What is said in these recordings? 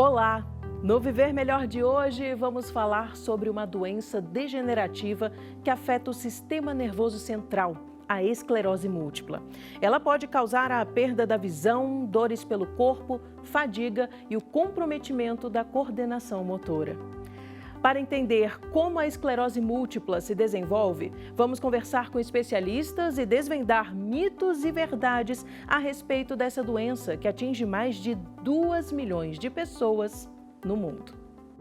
Olá! No Viver Melhor de hoje, vamos falar sobre uma doença degenerativa que afeta o sistema nervoso central, a esclerose múltipla. Ela pode causar a perda da visão, dores pelo corpo, fadiga e o comprometimento da coordenação motora. Para entender como a esclerose múltipla se desenvolve, vamos conversar com especialistas e desvendar mitos e verdades a respeito dessa doença que atinge mais de 2 milhões de pessoas no mundo.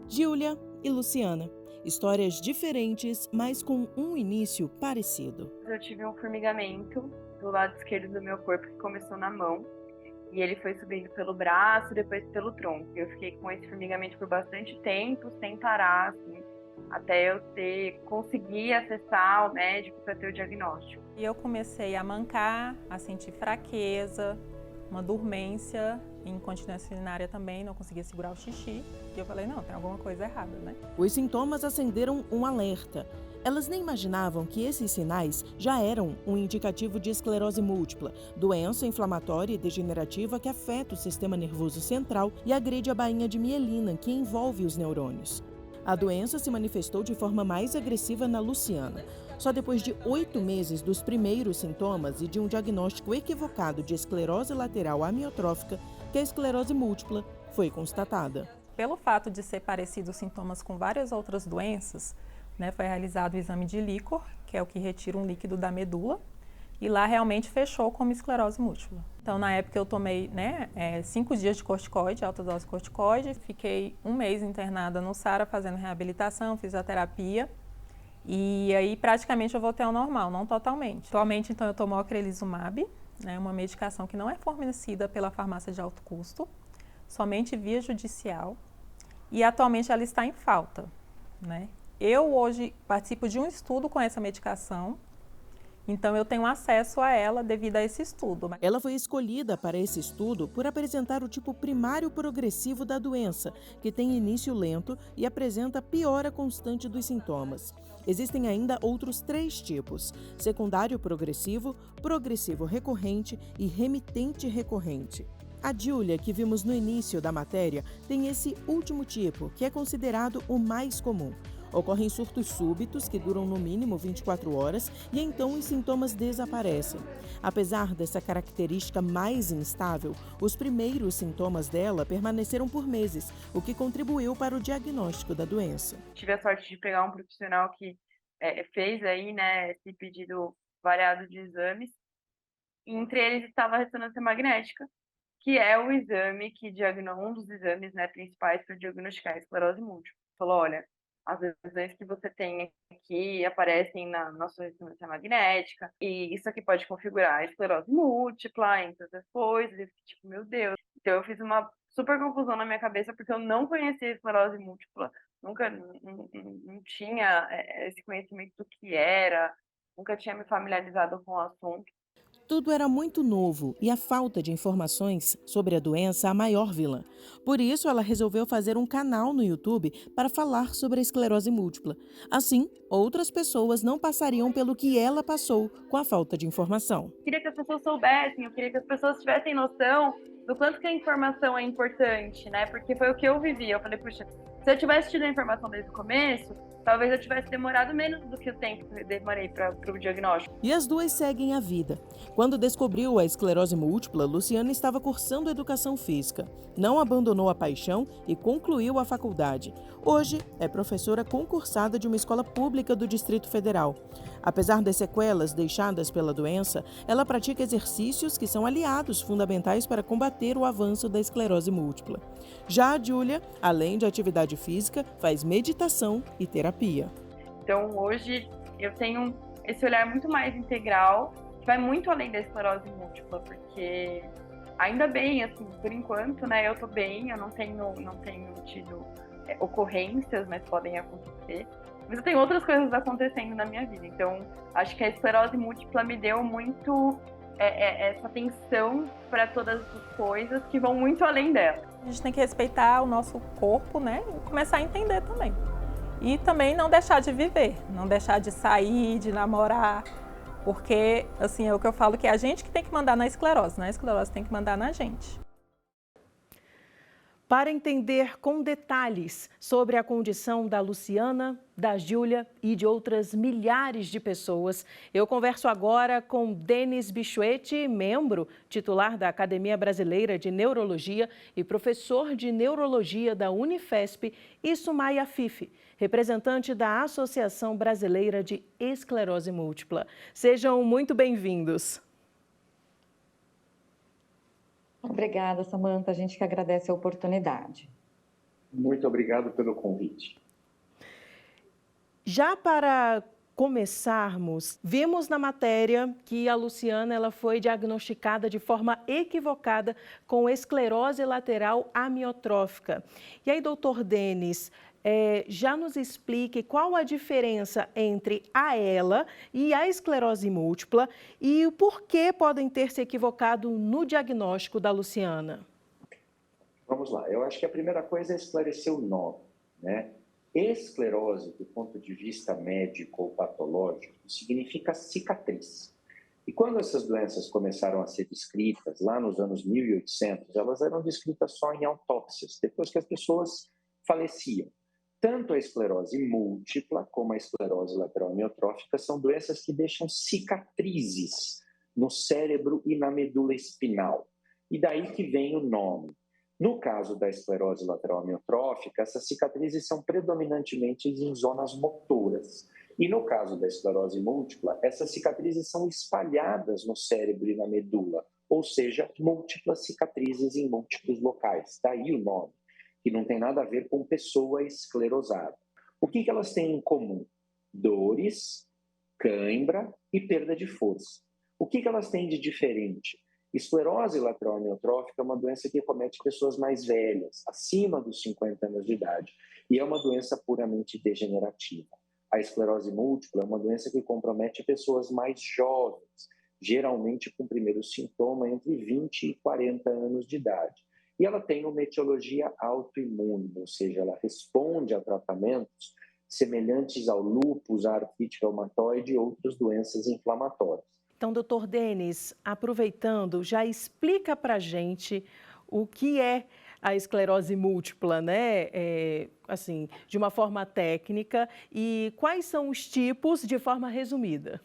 Júlia e Luciana, histórias diferentes, mas com um início parecido. Eu tive um formigamento do lado esquerdo do meu corpo que começou na mão. E ele foi subindo pelo braço, depois pelo tronco. Eu fiquei com esse formigamento por bastante tempo, sem parar, assim, até eu conseguir acessar o médico para ter o diagnóstico. E eu comecei a mancar, a sentir fraqueza, uma dormência, incontinência urinária também, não conseguia segurar o xixi. E eu falei, não, tem alguma coisa errada, né? Os sintomas acenderam um alerta. Elas nem imaginavam que esses sinais já eram um indicativo de esclerose múltipla, doença inflamatória e degenerativa que afeta o sistema nervoso central e agride a bainha de mielina, que envolve os neurônios. A doença se manifestou de forma mais agressiva na Luciana. Só depois de 8 meses dos primeiros sintomas e de um diagnóstico equivocado de esclerose lateral amiotrófica, que a esclerose múltipla foi constatada. Pelo fato de ser parecido os sintomas com várias outras doenças, foi realizado o exame de líquor, que é o que retira um líquido da medula, e lá realmente fechou como esclerose múltipla. Então, na época eu tomei 5 dias de corticoide, alta dose de corticoide, fiquei 1 mês internada no SARA fazendo reabilitação, fisioterapia, e aí praticamente eu voltei ao normal, não totalmente. Atualmente, então, eu tomo ocrelizumab, uma medicação que não é fornecida pela farmácia de alto custo, somente via judicial, e atualmente ela está em falta, Eu hoje participo de um estudo com essa medicação, então eu tenho acesso a ela devido a esse estudo. Ela foi escolhida para esse estudo por apresentar o tipo primário progressivo da doença, que tem início lento e apresenta piora constante dos sintomas. Existem ainda outros 3 tipos: secundário progressivo, progressivo recorrente e remitente recorrente. A Júlia, que vimos no início da matéria, tem esse último tipo, que é considerado o mais comum. Ocorrem surtos súbitos que duram no mínimo 24 horas e então os sintomas desaparecem. Apesar dessa característica mais instável, os primeiros sintomas dela permaneceram por meses, o que contribuiu para o diagnóstico da doença. Tive a sorte de pegar um profissional que fez aí, esse pedido variado de exames. E entre eles estava a ressonância magnética, que é o exame que um dos exames principais para diagnosticar a esclerose múltipla. Falou, olha, as lesões que você tem aqui aparecem na sua ressonância magnética, e isso aqui pode configurar a esclerose múltipla, entre outras coisas. Eu fiquei tipo, meu Deus. Então eu fiz uma super confusão na minha cabeça, porque eu não conhecia a esclerose múltipla, nunca não tinha esse conhecimento do que era, nunca tinha me familiarizado com o assunto. Tudo era muito novo e a falta de informações sobre a doença a maior vilã. Por isso, ela resolveu fazer um canal no YouTube para falar sobre a esclerose múltipla. Assim, outras pessoas não passariam pelo que ela passou com a falta de informação. Eu queria que as pessoas soubessem, eu queria que as pessoas tivessem noção do quanto que a informação é importante, Porque foi o que eu vivi. Eu falei, puxa, se eu tivesse tido a informação desde o começo, talvez eu tivesse demorado menos do que o tempo que eu demorei para o diagnóstico. E as duas seguem a vida. Quando descobriu a esclerose múltipla, Luciana estava cursando educação física. Não abandonou a paixão e concluiu a faculdade. Hoje, é professora concursada de uma escola pública do Distrito Federal. Apesar das sequelas deixadas pela doença, ela pratica exercícios que são aliados fundamentais para combater o avanço da esclerose múltipla. Já a Júlia, além de atividade física, faz meditação e terapia. Então, hoje, eu tenho esse olhar muito mais integral, que vai muito além da esclerose múltipla, porque ainda bem, assim, por enquanto, eu tô bem, eu não tenho tido ocorrências, mas podem acontecer. Mas eu tenho outras coisas acontecendo na minha vida, então acho que a esclerose múltipla me deu muito essa atenção para todas as coisas que vão muito além dela. A gente tem que respeitar o nosso corpo, e começar a entender também. E também não deixar de viver, não deixar de sair, de namorar, porque, assim, é o que eu falo, que é a gente que tem que mandar na esclerose, A esclerose tem que mandar na gente. Para entender com detalhes sobre a condição da Luciana, da Júlia e de outras milhares de pessoas, eu converso agora com Denis Bichuete, membro titular da Academia Brasileira de Neurologia e professor de Neurologia da Unifesp, e Sumaia Fife, representante da Associação Brasileira de Esclerose Múltipla. Sejam muito bem-vindos. Obrigada, Samantha. A gente que agradece a oportunidade. Muito obrigado pelo convite. Já para começarmos, vimos na matéria que a Luciana ela foi diagnosticada de forma equivocada com esclerose lateral amiotrófica. E aí, doutor Denis, já nos explique qual a diferença entre a ELA e a esclerose múltipla e o porquê podem ter se equivocado no diagnóstico da Luciana. Vamos lá, eu acho que a primeira coisa é esclarecer o nome, né? Esclerose, do ponto de vista médico ou patológico, significa cicatriz. E quando essas doenças começaram a ser descritas, lá nos anos 1800, elas eram descritas só em autópsias, depois que as pessoas faleciam. Tanto a esclerose múltipla como a esclerose lateral amiotrófica são doenças que deixam cicatrizes no cérebro e na medula espinal. E daí que vem o nome. No caso da esclerose lateral amiotrófica, essas cicatrizes são predominantemente em zonas motoras. E no caso da esclerose múltipla, essas cicatrizes são espalhadas no cérebro e na medula, ou seja, múltiplas cicatrizes em múltiplos locais. Daí o nome, que não tem nada a ver com pessoa esclerosada. O que elas têm em comum? Dores, cãibra e perda de força. O que elas têm de diferente? Esclerose lateral amiotrófica é uma doença que comete pessoas mais velhas, acima dos 50 anos de idade, e é uma doença puramente degenerativa. A esclerose múltipla é uma doença que compromete pessoas mais jovens, geralmente com o primeiro sintoma entre 20 e 40 anos de idade. E ela tem uma etiologia autoimune, ou seja, ela responde a tratamentos semelhantes ao lúpus, à artrite reumatoide e outras doenças inflamatórias. Então, doutor Denis, aproveitando, já explica para a gente o que é a esclerose múltipla, né? Assim, de uma forma técnica, e quais são os tipos de forma resumida.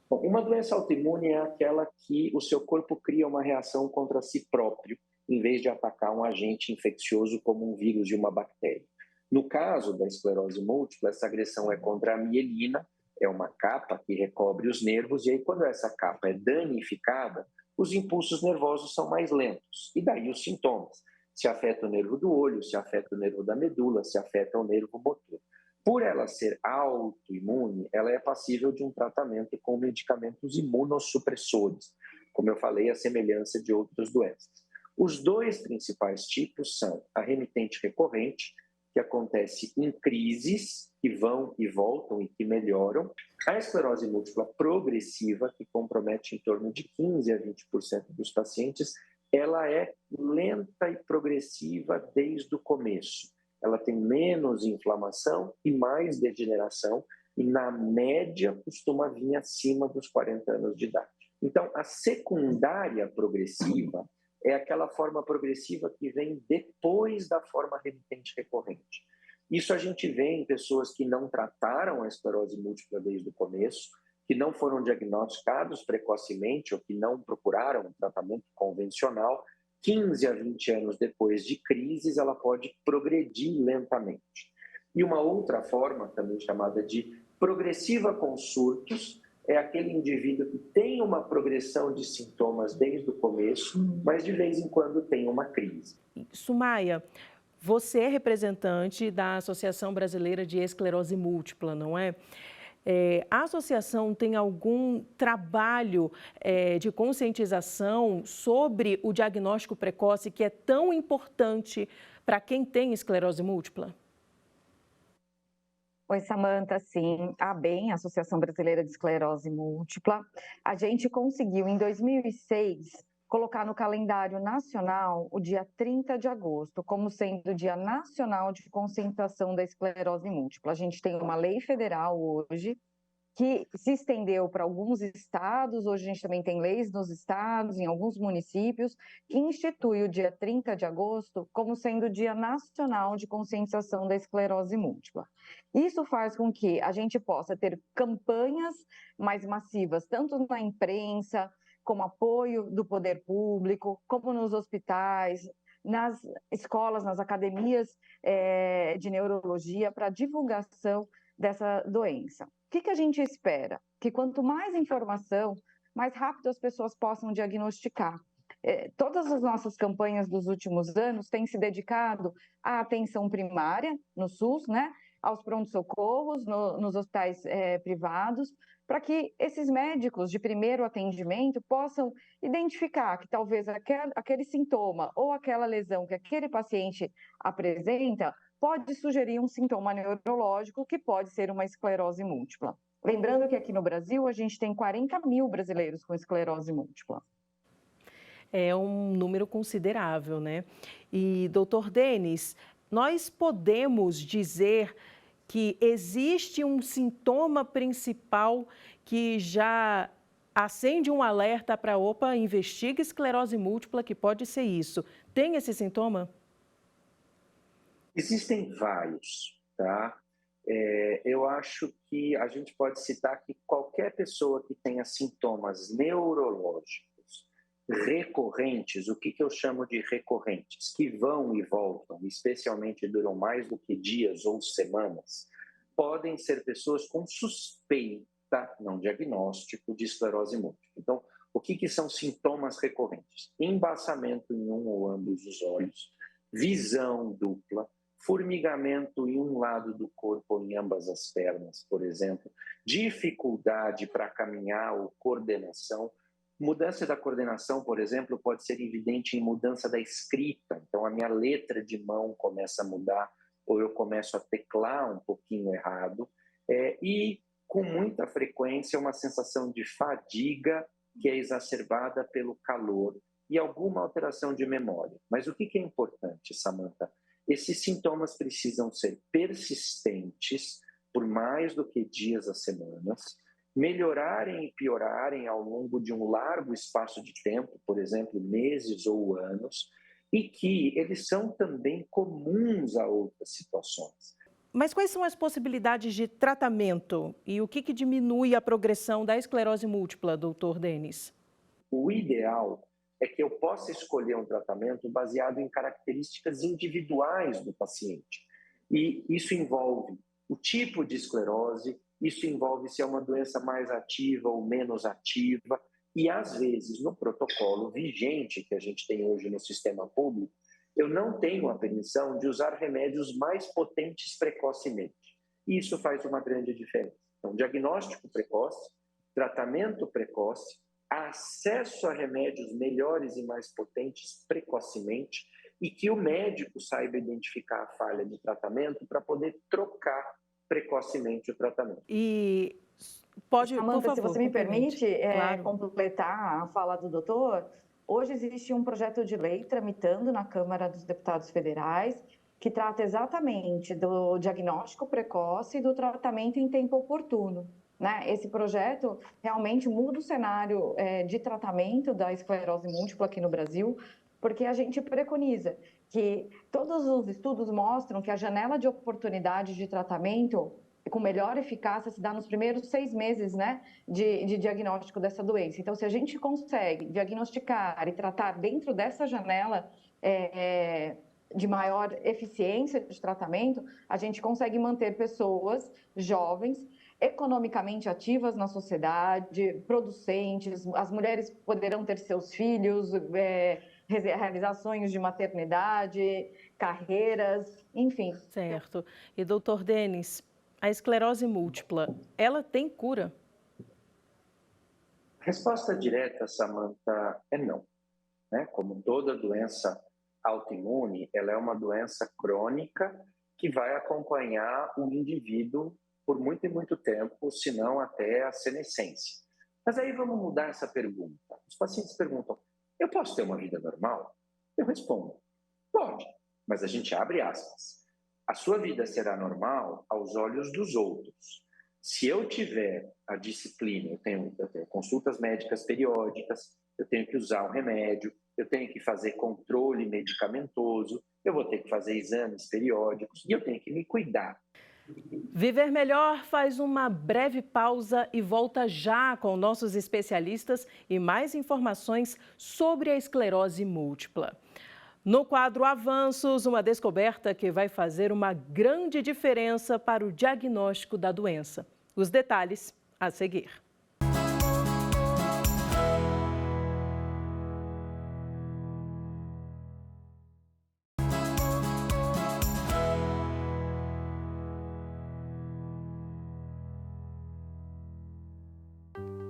Bom, uma doença autoimune é aquela que o seu corpo cria uma reação contra si próprio, em vez de atacar um agente infeccioso como um vírus e uma bactéria. No caso da esclerose múltipla, essa agressão é contra a mielina, é uma capa que recobre os nervos, e aí quando essa capa é danificada, os impulsos nervosos são mais lentos, e daí os sintomas. Se afeta o nervo do olho, se afeta o nervo da medula, se afeta o nervo motor. Por ela ser autoimune, ela é passível de um tratamento com medicamentos imunossupressores, como eu falei, a semelhança de outras doenças. Os dois principais tipos são a remitente recorrente, que acontece em crises que vão e voltam e que melhoram, a esclerose múltipla progressiva, que compromete em torno de 15 a 20% dos pacientes, ela é lenta e progressiva desde o começo. Ela tem menos inflamação e mais degeneração, e na média costuma vir acima dos 40 anos de idade. Então, a secundária progressiva é aquela forma progressiva que vem depois da forma remitente recorrente. Isso a gente vê em pessoas que não trataram a esclerose múltipla desde o começo, que não foram diagnosticados precocemente ou que não procuraram um tratamento convencional. 15 a 20 anos depois de crises, ela pode progredir lentamente. E uma outra forma, também chamada de progressiva com surtos, é aquele indivíduo que tem uma progressão de sintomas desde o começo, mas de vez em quando tem uma crise. Sumaia, você é representante da Associação Brasileira de Esclerose Múltipla, não é? A associação tem algum trabalho de conscientização sobre o diagnóstico precoce que é tão importante para quem tem esclerose múltipla? Oi, Samantha, sim. A ABEM, Associação Brasileira de Esclerose Múltipla, a gente conseguiu, em 2006, colocar no calendário nacional o dia 30 de agosto, como sendo o Dia Nacional de Conscientização da Esclerose Múltipla. A gente tem uma lei federal hoje que se estendeu para alguns estados. Hoje a gente também tem leis nos estados, em alguns municípios, que institui o dia 30 de agosto como sendo o Dia Nacional de Conscientização da Esclerose Múltipla. Isso faz com que a gente possa ter campanhas mais massivas, tanto na imprensa, como apoio do poder público, como nos hospitais, nas escolas, nas academias de neurologia, para divulgação dessa doença. O que a gente espera? Que quanto mais informação, mais rápido as pessoas possam diagnosticar. Todas as nossas campanhas dos últimos anos têm se dedicado à atenção primária no SUS, né? Aos pronto-socorros, nos hospitais privados, para que esses médicos de primeiro atendimento possam identificar que talvez aquele sintoma ou aquela lesão que aquele paciente apresenta pode sugerir um sintoma neurológico que pode ser uma esclerose múltipla. Lembrando que aqui no Brasil a gente tem 40 mil brasileiros com esclerose múltipla. É um número considerável, né? E, doutor Denis, nós podemos dizer que existe um sintoma principal que já acende um alerta para, opa, investiga esclerose múltipla, que pode ser isso. Tem esse sintoma? Existem vários, tá? Eu acho que a gente pode citar que qualquer pessoa que tenha sintomas neurológicos recorrentes, o que eu chamo de recorrentes, que vão e voltam, especialmente duram mais do que dias ou semanas, podem ser pessoas com suspeita, não diagnóstico, de esclerose múltipla. Então, o que são sintomas recorrentes? Embaçamento em um ou ambos os olhos, visão dupla, formigamento em um lado do corpo ou em ambas as pernas, por exemplo, dificuldade para caminhar ou coordenação. Mudança da coordenação, por exemplo, pode ser evidente em mudança da escrita. Então, a minha letra de mão começa a mudar ou eu começo a teclar um pouquinho errado. E, com muita frequência, uma sensação de fadiga que é exacerbada pelo calor e alguma alteração de memória. Mas o que é importante, Samantha? Esses sintomas precisam ser persistentes por mais do que dias a semanas, melhorarem e piorarem ao longo de um largo espaço de tempo, por exemplo, meses ou anos, e que eles são também comuns a outras situações. Mas quais são as possibilidades de tratamento e o que diminui a progressão da esclerose múltipla, doutor Denis? O ideal é que eu possa escolher um tratamento baseado em características individuais do paciente. E isso envolve o tipo de esclerose, isso envolve se é uma doença mais ativa ou menos ativa, e às vezes no protocolo vigente que a gente tem hoje no sistema público, eu não tenho a permissão de usar remédios mais potentes precocemente. Isso faz uma grande diferença. Então, diagnóstico precoce, tratamento precoce, acesso a remédios melhores e mais potentes precocemente e que o médico saiba identificar a falha de tratamento para poder trocar precocemente o tratamento. E pode, Samantha, por favor, se você me permite claro, completar a fala do doutor, hoje existe um projeto de lei tramitando na Câmara dos Deputados Federais que trata exatamente do diagnóstico precoce e do tratamento em tempo oportuno. Né? Esse projeto realmente muda o cenário de tratamento da esclerose múltipla aqui no Brasil, porque a gente preconiza que todos os estudos mostram que a janela de oportunidade de tratamento com melhor eficácia se dá nos primeiros 6 meses, né, de diagnóstico dessa doença. Então, se a gente consegue diagnosticar e tratar dentro dessa janela de maior eficiência de tratamento, a gente consegue manter pessoas jovens economicamente ativas na sociedade, producentes, as mulheres poderão ter seus filhos, realizar sonhos de maternidade, carreiras, enfim. Certo. E, doutor Denis, a esclerose múltipla, ela tem cura? A resposta direta, Samantha, é não. Né? Como toda doença autoimune, ela é uma doença crônica que vai acompanhar o indivíduo por muito e muito tempo, se não até a senescência. Mas aí vamos mudar essa pergunta. Os pacientes perguntam, eu posso ter uma vida normal? Eu respondo, pode, mas a gente abre aspas. A sua vida será normal aos olhos dos outros. Se eu tiver a disciplina, eu tenho consultas médicas periódicas, eu tenho que usar um remédio, eu tenho que fazer controle medicamentoso, eu vou ter que fazer exames periódicos e eu tenho que me cuidar. Viver Melhor faz uma breve pausa e volta já com nossos especialistas e mais informações sobre a esclerose múltipla. No quadro Avanços, uma descoberta que vai fazer uma grande diferença para o diagnóstico da doença. Os detalhes a seguir.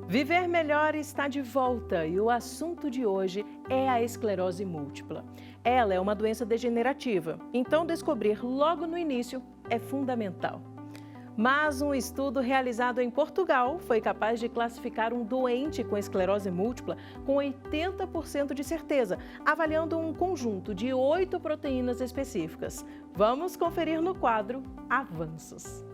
Viver Melhor está de volta e o assunto de hoje é a esclerose múltipla. Ela é uma doença degenerativa, então descobrir logo no início é fundamental. Mas um estudo realizado em Portugal foi capaz de classificar um doente com esclerose múltipla com 80% de certeza, avaliando um conjunto de 8 proteínas específicas. Vamos conferir no quadro Avanços.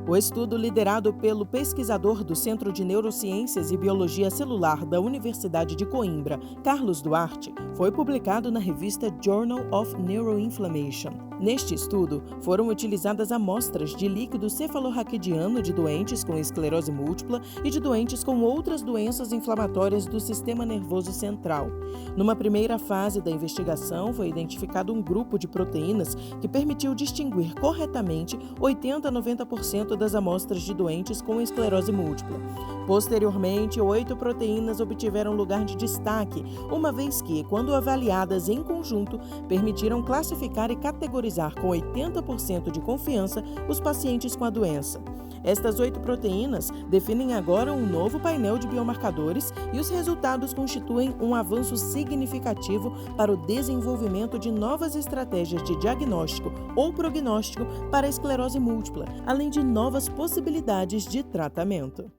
O estudo, liderado pelo pesquisador do Centro de Neurociências e Biologia Celular da Universidade de Coimbra, Carlos Duarte, foi publicado na revista Journal of Neuroinflammation. Neste estudo, foram utilizadas amostras de líquido cefalorraquidiano de doentes com esclerose múltipla e de doentes com outras doenças inflamatórias do sistema nervoso central. Numa primeira fase da investigação, foi identificado um grupo de proteínas que permitiu distinguir corretamente 80 a 90% das amostras de doentes com esclerose múltipla. Posteriormente, 8 proteínas obtiveram lugar de destaque, uma vez que, quando avaliadas em conjunto, permitiram classificar e categorizar com 80% de confiança os pacientes com a doença. Estas 8 proteínas definem agora um novo painel de biomarcadores e os resultados constituem um avanço significativo para o desenvolvimento de novas estratégias de diagnóstico ou prognóstico para a esclerose múltipla, além de novas possibilidades de tratamento.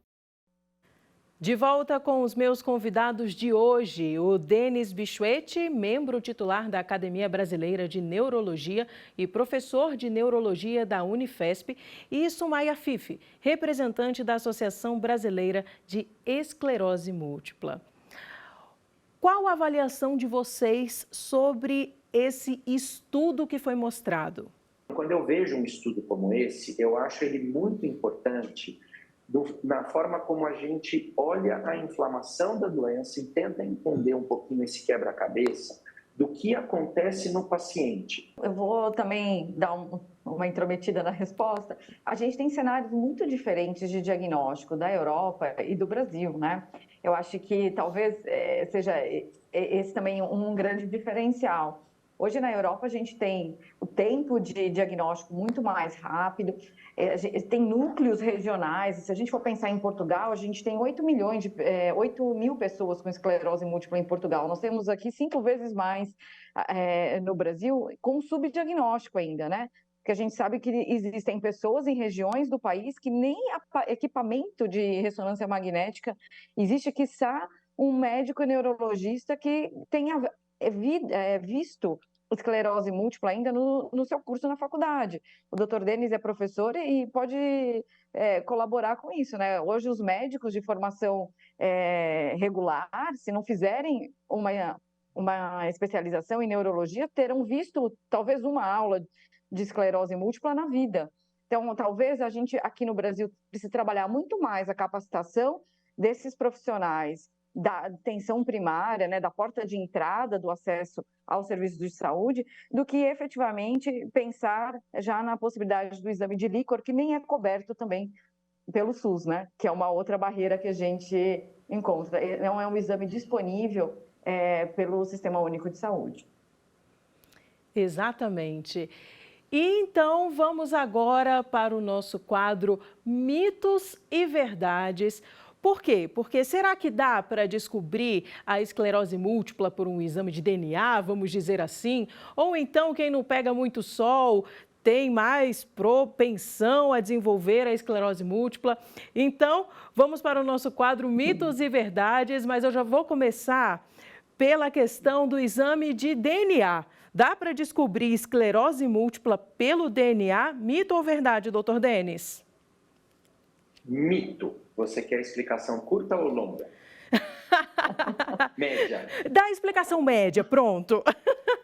De volta com os meus convidados de hoje, o Denis Bichuete, membro titular da Academia Brasileira de Neurologia e professor de Neurologia da Unifesp, e Sumaia Fife, representante da Associação Brasileira de Esclerose Múltipla. Qual a avaliação de vocês sobre esse estudo que foi mostrado? Quando eu vejo um estudo como esse, eu acho ele muito importante na forma como a gente olha a inflamação da doença e tenta entender um pouquinho esse quebra-cabeça do que acontece no paciente. Eu vou também dar uma intrometida na resposta. A gente tem cenários muito diferentes de diagnóstico da Europa e do Brasil, né? Eu acho que talvez seja esse também um grande diferencial. Hoje na Europa a gente tem o tempo de diagnóstico muito mais rápido, tem núcleos regionais. Se a gente for pensar em Portugal, a gente tem 8 mil pessoas com esclerose múltipla em Portugal. Nós temos aqui 5 vezes mais no Brasil, com subdiagnóstico ainda, né? Porque a gente sabe que existem pessoas em regiões do país que nem equipamento de ressonância magnética existe, quiçá um médico neurologista que tenha visto esclerose múltipla ainda no seu curso na faculdade. O Dr. Denis é professor e pode colaborar com isso, né? Hoje os médicos de formação regular, se não fizerem uma especialização em neurologia, terão visto talvez uma aula de esclerose múltipla na vida. Então, talvez a gente aqui no Brasil precise trabalhar muito mais a capacitação desses profissionais da atenção primária, né, da porta de entrada do acesso aos serviços de saúde, do que efetivamente pensar já na possibilidade do exame de líquor, que nem é coberto também pelo SUS, né, que é uma outra barreira que a gente encontra. Não é um exame disponível pelo Sistema Único de Saúde. Exatamente. E então vamos agora para o nosso quadro Mitos e Verdades. Por quê? Porque será que dá para descobrir a esclerose múltipla por um exame de DNA, vamos dizer assim? Ou então quem não pega muito sol tem mais propensão a desenvolver a esclerose múltipla? Então, vamos para o nosso quadro Mitos e Verdades, mas eu já vou começar pela questão do exame de DNA. Dá para descobrir esclerose múltipla pelo DNA? Mito ou verdade, doutor Denis? Mito. Você quer explicação curta ou longa? Média. Dá a explicação média, pronto.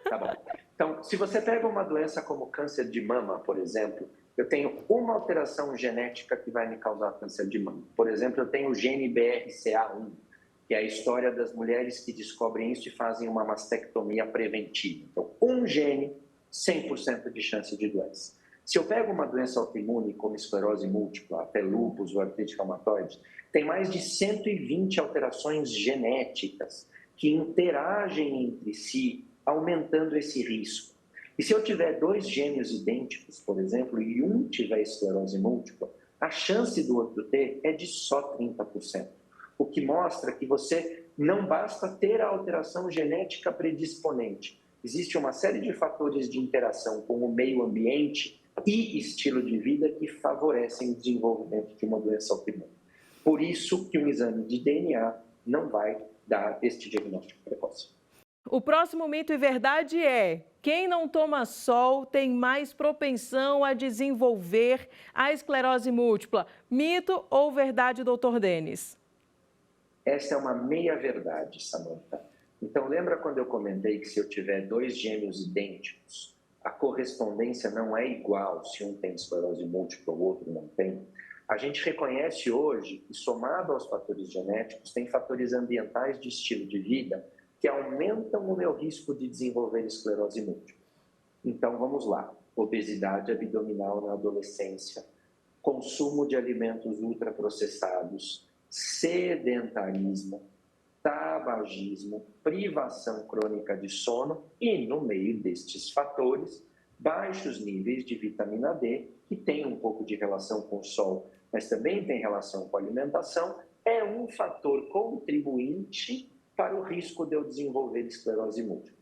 Tá bom. Então, se você pega uma doença como câncer de mama, por exemplo, eu tenho uma alteração genética que vai me causar câncer de mama. Por exemplo, eu tenho o gene BRCA1, que é a história das mulheres que descobrem isso e fazem uma mastectomia preventiva. Então, um gene, 100% de chance de doença. Se eu pego uma doença autoimune, como esclerose múltipla, até lúpus ou artrite reumatoide, tem mais de 120 alterações genéticas que interagem entre si, aumentando esse risco. E se eu tiver 2 gêmeos idênticos, por exemplo, e um tiver esclerose múltipla, a chance do outro ter é de só 30%. O que mostra que você não basta ter a alteração genética predisponente. Existe uma série de fatores de interação com o meio ambiente e estilo de vida que favorecem o desenvolvimento de uma doença autoimune. Por isso que um exame de DNA não vai dar este diagnóstico precoce. O próximo mito e verdade é: quem não toma sol tem mais propensão a desenvolver a esclerose múltipla. Mito ou verdade, doutor Denis? Essa é uma meia-verdade, Samantha. Então, lembra quando eu comentei que se eu tiver 2 gêmeos idênticos, a correspondência não é igual se um tem esclerose múltipla ou o outro não tem? A gente reconhece hoje que, somado aos fatores genéticos, tem fatores ambientais de estilo de vida que aumentam o meu risco de desenvolver esclerose múltipla. Então, vamos lá. Obesidade abdominal na adolescência, consumo de alimentos ultraprocessados, sedentarismo, tabagismo, privação crônica de sono e, no meio destes fatores, baixos níveis de vitamina D, que tem um pouco de relação com o sol, mas também tem relação com a alimentação, é um fator contribuinte para o risco de eu desenvolver esclerose múltipla.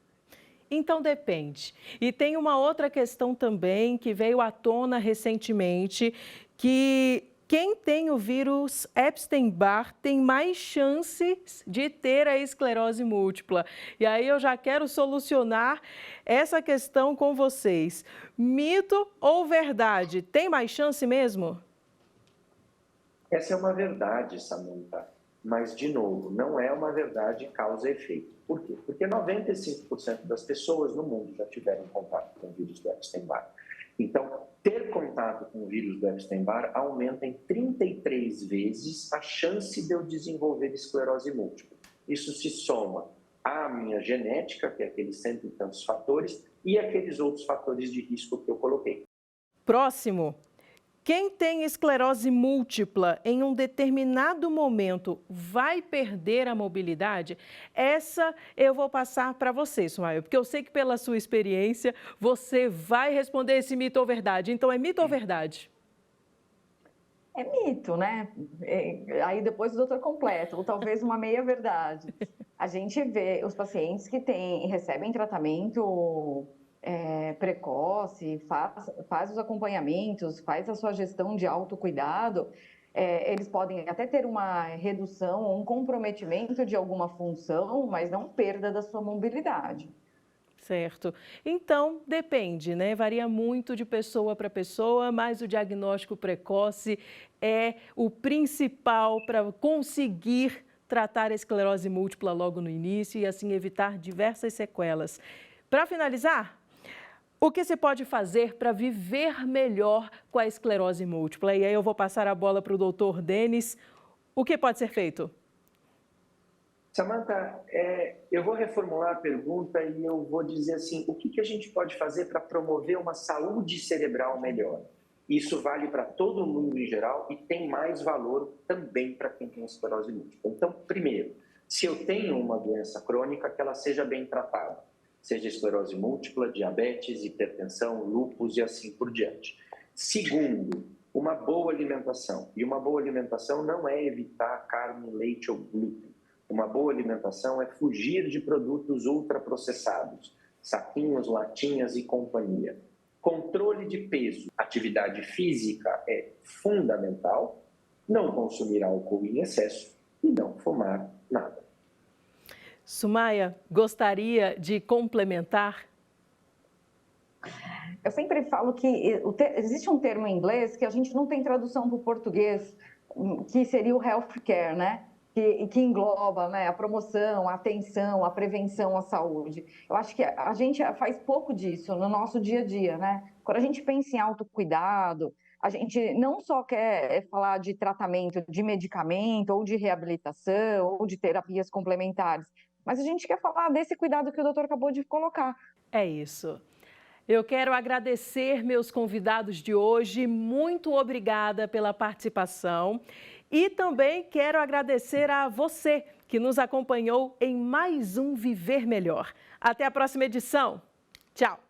Então depende. E tem uma outra questão também que veio à tona recentemente, que quem tem o vírus Epstein-Barr tem mais chances de ter a esclerose múltipla. E aí eu já quero solucionar essa questão com vocês. Mito ou verdade? Tem mais chance mesmo? Essa é uma verdade, Samantha. Mas, de novo, não é uma verdade causa e efeito. Por quê? Porque 95% das pessoas no mundo já tiveram contato com o vírus do Epstein-Barr. Então, ter contato com o vírus do Epstein-Barr aumenta em 33 vezes a chance de eu desenvolver esclerose múltipla. Isso se soma à minha genética, que é aqueles 100 e tantos fatores, e aqueles outros fatores de risco que eu coloquei. Próximo. Quem tem esclerose múltipla em um determinado momento vai perder a mobilidade? Essa eu vou passar para você, Sumaia, porque eu sei que pela sua experiência você vai responder esse mito ou verdade. Então, é mito ou verdade? É mito, né? Aí depois o doutor completa, ou talvez uma meia-verdade. A gente vê os pacientes que recebem tratamento precoce, faz os acompanhamentos, faz a sua gestão de autocuidado, eles podem até ter uma redução, um comprometimento de alguma função, mas não perda da sua mobilidade. Certo. Então, depende, né? Varia muito de pessoa para pessoa, mas o diagnóstico precoce é o principal para conseguir tratar a esclerose múltipla logo no início e assim evitar diversas sequelas. Para finalizar, o que se pode fazer para viver melhor com a esclerose múltipla? E aí eu vou passar a bola para o doutor Denis. O que pode ser feito? Samantha, eu vou reformular a pergunta e eu vou dizer assim, o que a gente pode fazer para promover uma saúde cerebral melhor? Isso vale para todo mundo em geral e tem mais valor também para quem tem esclerose múltipla. Então, primeiro, se eu tenho uma doença crônica, que ela seja bem tratada. Seja esclerose múltipla, diabetes, hipertensão, lúpus e assim por diante. Segundo, uma boa alimentação. E uma boa alimentação não é evitar carne, leite ou glúten. Uma boa alimentação é fugir de produtos ultraprocessados, saquinhos, latinhas e companhia. Controle de peso. Atividade física é fundamental. Não consumir álcool em excesso e não fumar nada. Sumaia, gostaria de complementar? Eu sempre falo que existe um termo em inglês que a gente não tem tradução para o português, que seria o healthcare, né? Que engloba, né, a promoção, a atenção, a prevenção à saúde. Eu acho que a gente faz pouco disso no nosso dia a dia, né? Quando a gente pensa em autocuidado, a gente não só quer falar de tratamento, de medicamento, ou de reabilitação, ou de terapias complementares, mas a gente quer falar desse cuidado que o doutor acabou de colocar. É isso. Eu quero agradecer meus convidados de hoje, muito obrigada pela participação. E também quero agradecer a você que nos acompanhou em mais um Viver Melhor. Até a próxima edição. Tchau!